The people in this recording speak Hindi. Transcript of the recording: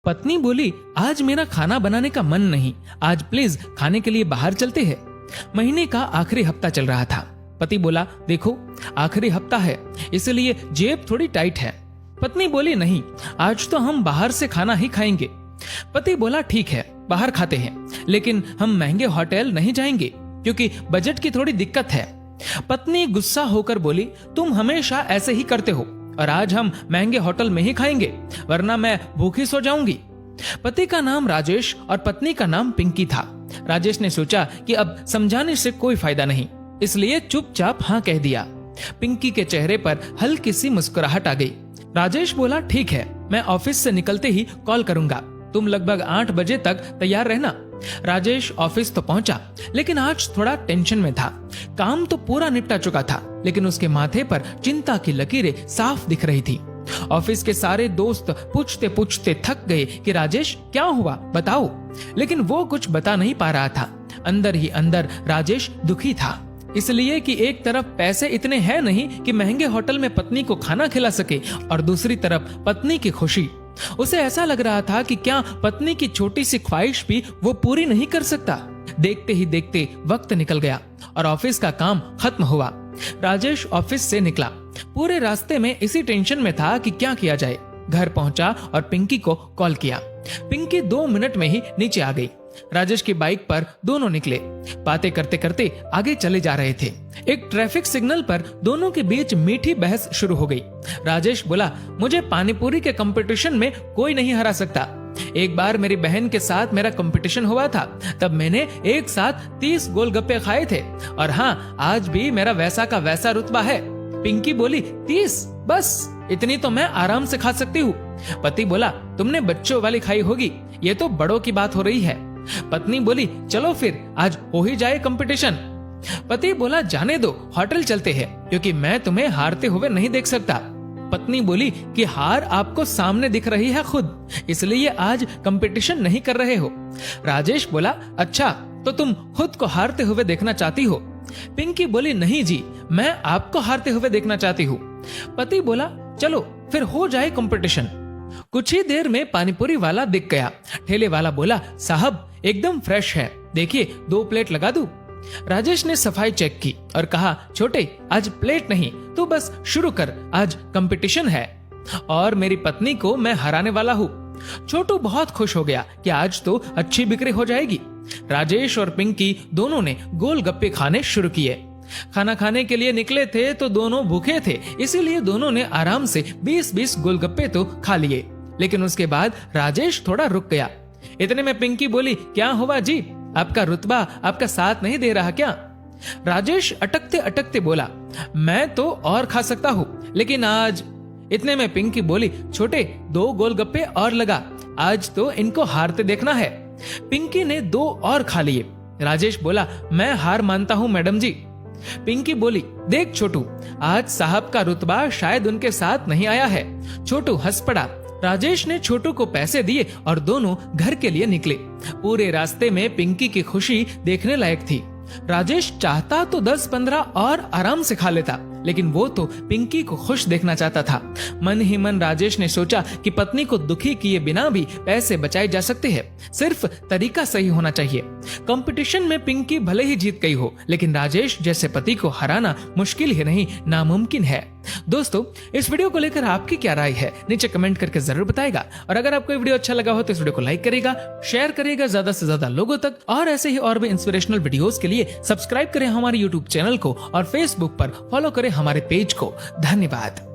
पत्नी बोली, आज मेरा खाना बनाने का मन नहीं, आज प्लीज खाने के लिए बाहर चलते हैं। महीने का आखिरी हफ्ता चल रहा था। पति बोला, देखो आखिरी हफ्ता है इसलिए जेब थोड़ी टाइट है। पत्नी बोली, नहीं आज तो हम बाहर से खाना ही खाएंगे। पति बोला, ठीक है बाहर खाते हैं, लेकिन हम महंगे होटल नहीं जाएंगे क्योंकि बजट की थोड़ी दिक्कत है। पत्नी गुस्सा होकर बोली, तुम हमेशा ऐसे ही करते हो और आज हम महंगे होटल में ही खाएंगे, वरना मैं भूखी सो जाऊंगी। पति का नाम राजेश और पत्नी का नाम पिंकी था। राजेश ने सोचा कि अब समझाने से कोई फायदा नहीं, इसलिए चुपचाप हाँ कह दिया। पिंकी के चेहरे पर हल्की सी मुस्कुराहट आ गई। राजेश बोला, ठीक है मैं ऑफिस से निकलते ही कॉल करूंगा, तुम लगभग 8 बजे तक तैयार रहना। राजेश ऑफिस तो पहुंचा, लेकिन आज थोड़ा टेंशन में था। काम तो पूरा निपटा चुका था, लेकिन उसके माथे पर चिंता की लकीरें साफ दिख रही थी। ऑफिस के सारे दोस्त पूछते पूछते थक गए कि राजेश क्या हुआ बताओ, लेकिन वो कुछ बता नहीं पा रहा था। अंदर ही अंदर राजेश दुखी था, इसलिए कि एक तरफ पैसे इतने हैं नहीं कि महंगे होटल में पत्नी को खाना खिला सके, और दूसरी तरफ पत्नी की खुशी। उसे ऐसा लग रहा था कि क्या पत्नी की छोटी सी ख्वाहिश भी वो पूरी नहीं कर सकता। देखते ही देखते वक्त निकल गया और ऑफिस का काम खत्म हुआ। राजेश ऑफिस से निकला, पूरे रास्ते में इसी टेंशन में था कि क्या किया जाए। घर पहुंचा और पिंकी को कॉल किया। पिंकी 2 मिनट में ही नीचे आ गई। राजेश की बाइक पर दोनों निकले, बातें करते करते आगे चले जा रहे थे। एक ट्रैफिक सिग्नल पर दोनों के बीच मीठी बहस शुरू हो गई। राजेश बोला, मुझे पानीपुरी के कंपटीशन में कोई नहीं हरा सकता। एक बार मेरी बहन के साथ मेरा कंपटीशन हुआ था, तब मैंने एक साथ 30 गोलगप्पे खाए थे, और हाँ आज भी मेरा वैसा का वैसा रुतबा है। पिंकी बोली, 30 बस, इतनी तो मैं आराम से खा सकती हूँ। पति बोला, तुमने बच्चों वाली खाई होगी, ये तो बड़ों की बात हो रही है। पत्नी बोली, चलो फिर आज हो ही जाए कंपटीशन। पति बोला, जाने दो, होटल चलते हैं, क्योंकि मैं तुम्हें हारते हुए नहीं देख सकता। पत्नी बोली कि हार आपको सामने दिख रही है खुद, इसलिए आज कंपटीशन नहीं कर रहे हो। राजेश बोला, अच्छा तो तुम खुद को हारते हुए देखना चाहती हो। पिंकी बोली, नहीं जी, मैं आपको हारते हुए देखना चाहती हूँ। पति बोला, चलो फिर हो जाए कंपटीशन। कुछ ही देर में पानीपुरी वाला दिख गया। ठेले वाला बोला, साहब एकदम फ्रेश है, देखिए 2 प्लेट लगा दूं। राजेश ने सफाई चेक की और कहा, छोटे आज प्लेट नहीं, तू बस शुरू कर, आज कंपटीशन है और मेरी पत्नी को मैं हराने वाला हूँ। छोटू बहुत खुश हो गया कि आज तो अच्छी बिक्री हो जाएगी। राजेश और पिंकी दोनों ने गोलगप्पे खाने शुरू किए। खाना खाने के लिए निकले थे तो दोनों भूखे थे, इसीलिए दोनों ने आराम से 20-20 गोलगप्पे तो खा लिए। लेकिन उसके बाद राजेश थोड़ा रुक गया। इतने में पिंकी बोली, क्या हुआ जी, आपका रुतबा आपका साथ नहीं दे रहा क्या? राजेश अटकते अटकते बोला, मैं तो और खा सकता हूँ, लेकिन आज। इतने में पिंकी बोली, छोटे 2 गोलगप्पे और लगा, आज तो इनको हारते देखना है। पिंकी ने 2 और खा लिए। राजेश बोला, मैं हार मानता हूँ मैडम जी। पिंकी बोली, देख छोटू, आज साहब का रुतबा शायद उनके साथ नहीं आया है। छोटू हंस पड़ा। राजेश ने छोटू को पैसे दिए और दोनों घर के लिए निकले। पूरे रास्ते में पिंकी की खुशी देखने लायक थी। राजेश चाहता तो 10-15 और आराम से खा लेता, लेकिन वो तो पिंकी को खुश देखना चाहता था। मन ही मन राजेश ने सोचा कि पत्नी को दुखी किए बिना भी पैसे बचाए जा सकते हैं, सिर्फ तरीका सही होना चाहिए। कंपटीशन में पिंकी भले ही जीत गई हो, लेकिन राजेश जैसे पति को हराना मुश्किल ही नहीं, नामुमकिन है। दोस्तों, इस वीडियो को लेकर आपकी क्या राय है नीचे कमेंट करके जरूर बताएगा, और अगर आपको वीडियो अच्छा लगा हो तो इस वीडियो को लाइक करेगा, शेयर करेगा ज्यादा से ज्यादा लोगों तक, और ऐसे ही और भी इंस्पिरेशनल वीडियोस के लिए सब्सक्राइब करें हमारे यूट्यूब चैनल को और फेसबुक पर फॉलो करें हमारे पेज को। धन्यवाद।